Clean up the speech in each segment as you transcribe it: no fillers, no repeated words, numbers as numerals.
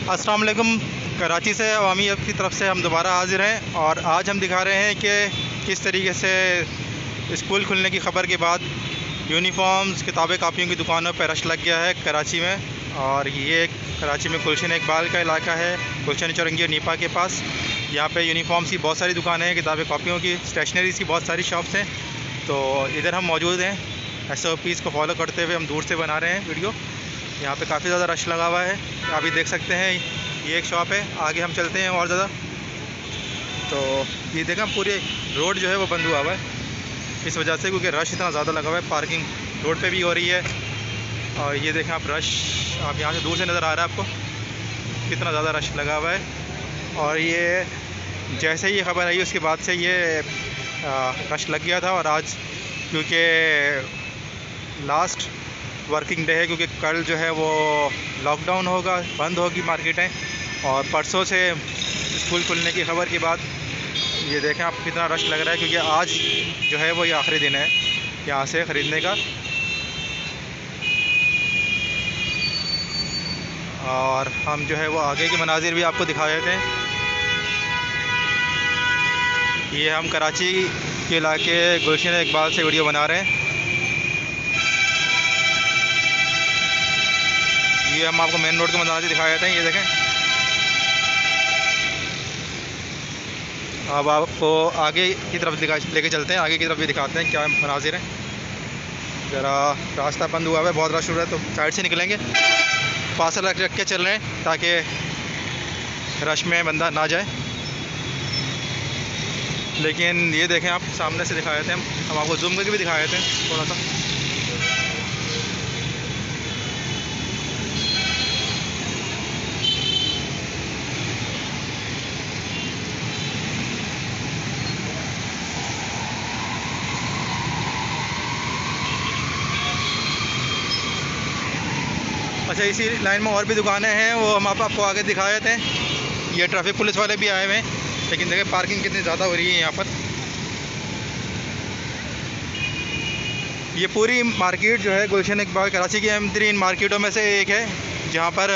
अस्सलाम वालेकुम। कराची से अवामी अब की तरफ से हम दोबारा हाज़िर हैं और आज हम दिखा रहे हैं कि किस तरीके से स्कूल खुलने की ख़बर के बाद यूनिफॉर्म्स, किताबें, कापियों की दुकानों पर रश लग गया है कराची में। और ये कराची में गुलशन इकबाल का इलाका है, गुलशन चौरंगी और नीपा के पास। यहाँ पे यूनिफॉर्म्स की बहुत सारी दुकानें हैं, किताबें, कापियों की, स्टेशनरीज़ की बहुत सारी शॉप्स हैं। तो इधर हम मौजूद हैं, SOPs को फॉलो करते हुए हम दूर से बना रहे हैं वीडियो। यहाँ पे काफ़ी ज़्यादा रश लगा हुआ है, आप भी देख सकते हैं। ये एक शॉप है, आगे हम चलते हैं और ज़्यादा। तो ये देखा, पूरे रोड जो है वो बंद हुआ हुआ है इस वजह से, क्योंकि रश इतना ज़्यादा लगा हुआ है। पार्किंग रोड पे भी हो रही है। और ये देखें आप, रश आप यहाँ से दूर से नज़र आ रहा है आपको कितना ज़्यादा रश लगा हुआ है। और ये जैसे ही ये ख़बर आई उसके बाद से ये रश लग गया था। और आज क्योंकि लास्ट वर्किंग डे है, क्योंकि कल जो है वो लॉकडाउन होगा, बंद होगी मार्केटें। और परसों से स्कूल खुलने की ख़बर के बाद ये देखें आप कितना रश लग रहा है, क्योंकि आज जो है वो ये आखिरी दिन है यहाँ से ख़रीदने का। और हम जो है वो आगे के मनाजिर भी आपको दिखा देते हैं। ये हम कराची के इलाके गुलशन इकबाल से वीडियो बना रहे हैं। ये हम आपको मेन रोड के मनाजिर दिखा देते हैं। ये देखें, अब आपको आगे की तरफ लेके चलते हैं, आगे की तरफ भी दिखाते हैं क्या मनाजिर हैं। ज़रा रास्ता बंद हुआ है, बहुत रश हो रहा है, तो साइड से निकलेंगे। फासला रख के चल रहे हैं ताकि रश में बंदा ना जाए। लेकिन ये देखें आप, सामने से दिखा देते हैं हम आपको जूम करके भी दिखा देते हैं थोड़ा सा। अच्छा, इसी लाइन में और भी दुकानें हैं, वो हम आपको आगे दिखा देते हैं। ये ट्रैफिक पुलिस वाले भी आए हुए हैं, लेकिन देखिए पार्किंग कितनी ज़्यादा हो रही है यहाँ पर। ये पूरी मार्केट जो है गुलशन इकबाल कराची की अहम तरीन मार्केटों में से एक है, जहाँ पर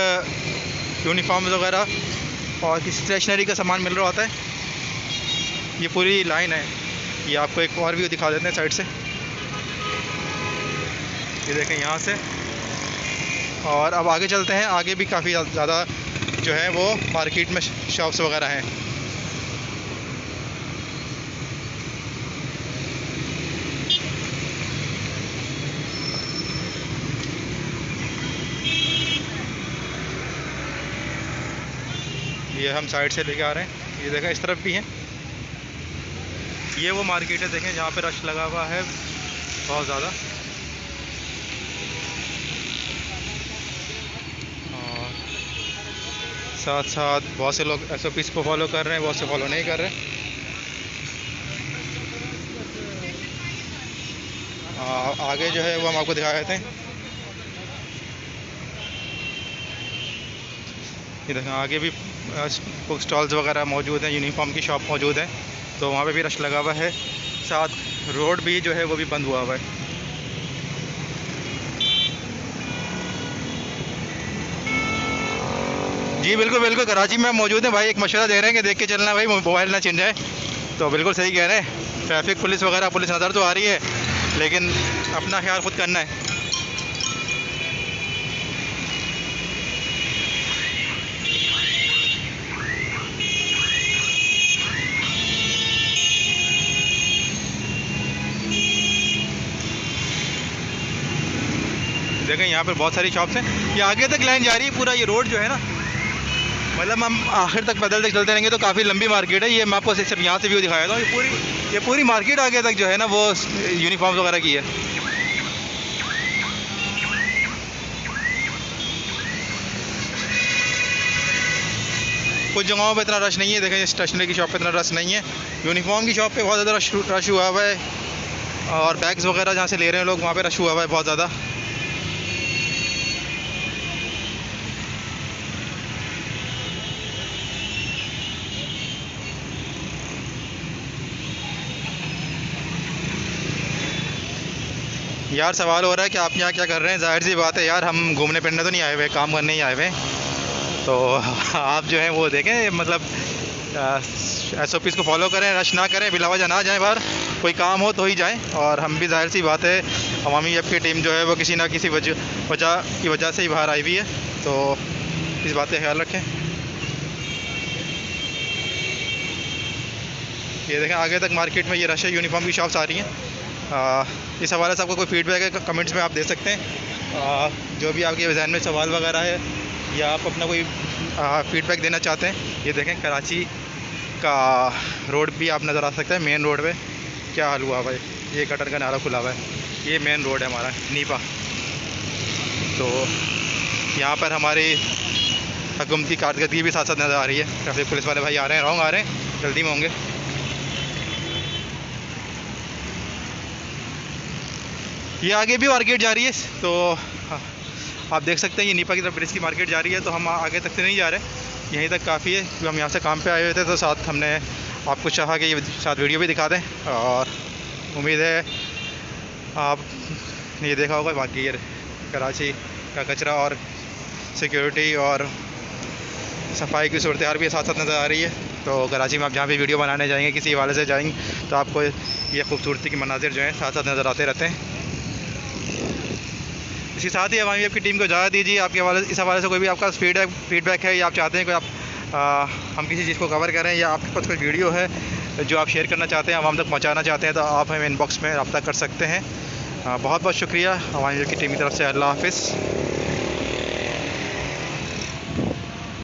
यूनिफॉर्म्स वगैरह और किसी स्टेशनरी का सामान मिल रहा होता है। ये पूरी लाइन है। ये आपको एक और व्यू दिखा देते हैं साइड से। ये देखें यहाँ से। और अब आगे चलते हैं, आगे भी काफ़ी ज़्यादा जो है वो मार्केट में शॉप्स वगैरह हैं। ये हम साइड से लेके आ रहे हैं। ये देखें, इस तरफ भी हैं। ये वो मार्केट है, देखें, जहाँ पे रश लगा हुआ है बहुत ज़्यादा। साथ साथ बहुत से लोग SOPs को फॉलो कर रहे हैं, बहुत से फॉलो नहीं कर रहे। आगे जो है वो हम आपको दिखा देते हैं। ये देखें, आगे भी बुक स्टॉल्स वगैरह मौजूद हैं, यूनिफॉर्म की शॉप मौजूद है, तो वहाँ पे भी रश लगा हुआ है। साथ रोड भी जो है वो भी बंद हुआ हुआ है। जी बिल्कुल बिल्कुल, कराची में मौजूद है भाई। एक मशवरा दे रहे हैं कि देख के चलना भाई, मोबाइल ना छिन जाए। तो बिल्कुल सही कह रहे हैं। ट्रैफिक पुलिस वगैरह, पुलिस नज़र तो आ रही है, लेकिन अपना ख्याल खुद करना है। देखें यहाँ पर बहुत सारी शॉप्स हैं, ये आगे तक लाइन जा रही है। पूरा ये रोड जो है ना, मतलब हम आखिर तक पैदल तक चलते रहेंगे तो काफ़ी लंबी मार्केट है। ये मैं आपको सिर्फ यहाँ से व्यू दिखाया था। ये पूरी मार्केट आगे तक जो है ना वो यूनिफॉर्म्स वगैरह की है। कुछ जगहों पे इतना रश नहीं है, देखें स्टेशनरी की शॉप पे इतना रश नहीं है। यूनिफॉर्म की शॉप पे बहुत ज़्यादा रश हुआ हुआ है। और बैग्स वगैरह जहाँ से ले रहे हैं लोग, वहाँ पे रश हुआ हुआ है बहुत ज़्यादा। यार सवाल हो रहा है कि आप यहाँ क्या कर रहे हैं। ज़ाहिर सी बात है यार, हम घूमने फिरने तो नहीं आए हुए, काम करने ही आए हुए। तो आप जो है वो देखें, मतलब SOPs को फॉलो करें, रश ना करें, बिला वजह ना जाएं बाहर, कोई काम हो तो ही जाएं। और हम भी जाहिर सी बात है अवामी एफ की टीम जो है वो किसी ना किसी वजह से ही बाहर आई हुई है, तो इस बात का ख्याल रखें। ये देखें आगे तक मार्केट में ये रश है, यूनिफॉर्म की शॉप्स आ रही हैं। इस हवाले से आपको कोई फीडबैक है कमेंट्स में आप दे सकते हैं। जो भी आपके जहन में सवाल वगैरह है या आप अपना कोई फीडबैक देना चाहते हैं। ये देखें कराची का रोड भी आप नज़र आ सकता है, मेन रोड पे क्या हाल हुआ भाई, ये गटर का नाला खुला हुआ है, ये मेन रोड है हमारा नीपा। तो यहाँ पर हमारी हुकूमती कारकर्दगी भी साथ साथ नज़र आ रही है। ट्रैफिक पुलिस वाले भाई आ रहे हैं, रॉन्ग आ रहे हैं, जल्दी में होंगे। ये आगे भी मार्केट जा रही है, तो आप देख सकते हैं ये नीपा की तरफ ब्रिज की मार्केट जा रही है। तो हम आगे तक से नहीं जा रहे, यहीं तक काफ़ी है क्योंकि हम यहाँ से काम पे आए हुए थे, तो साथ हमने आपको चाहा कि ये साथ वीडियो भी दिखा दें। और उम्मीद है आप ये देखा होगा, बाकी ये कराची का कचरा और सिक्योरिटी और सफाई की सूरत हाल भी साथ साथ नज़र आ रही है। तो कराची में आप जहाँ भी वीडियो बनाने जाएंगे, किसी हवाले से जाएंगे, तो आपको ये खूबसूरती के मनाजिर जो हैं साथ साथ नज़र आते रहते हैं। इसके साथ ही अवामी आपकी टीम को इजाज़त दीजिए। आपके हवाले इस हवाले से कोई भी आपका फीडबैक है या आप चाहते हैं कि हम किसी चीज़ को कवर करें या आपके पास कोई वीडियो है जो आप शेयर करना चाहते हैं, आवाम तक पहुंचाना चाहते हैं, तो आप हमें इनबॉक्स में रब्ता कर सकते हैं। बहुत बहुत शुक्रिया अवामी की टीम की तरफ से। अल्लाह हाफ़िज़।